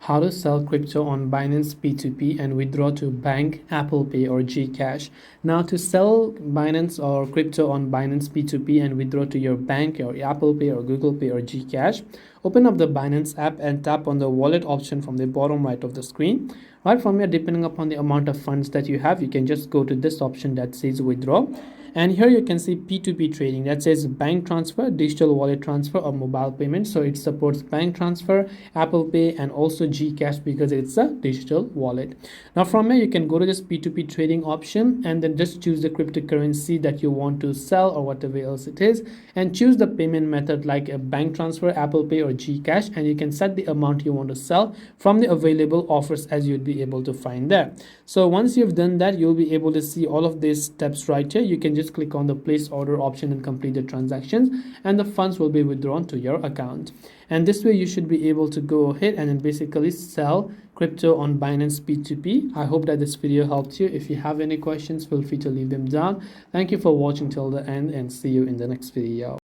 how to sell crypto on Binance P2P and withdraw to bank, Apple Pay or Gcash. Now to sell Binance or crypto on Binance P2P and withdraw to your bank or Apple Pay or Google Pay or Gcash, open up the Binance app and tap on the wallet option from the bottom right of the screen. Right from here, depending upon the amount of funds that you have, you can just go to this option that says withdraw. And here you can see P2P trading that says bank transfer, digital wallet transfer or mobile payment. So it supports bank transfer, Apple Pay and also Gcash because it's a digital wallet. Now from here you can go to this P2P trading option and then just choose the cryptocurrency that you want to sell or whatever else it is, and choose the payment method like a bank transfer, Apple Pay or Gcash, and you can set the amount you want to sell from the available offers as you'd be able to find there. So once you've done that, you'll be able to see all of these steps right here. You can just click on the place order option and complete the transactions, and the funds will be withdrawn to your account. And this way you should be able to go ahead and then basically sell crypto on Binance P2P. I hope that this video helped you. If you have any questions, feel free to leave them down. Thank you for watching till the end and see you in the next video.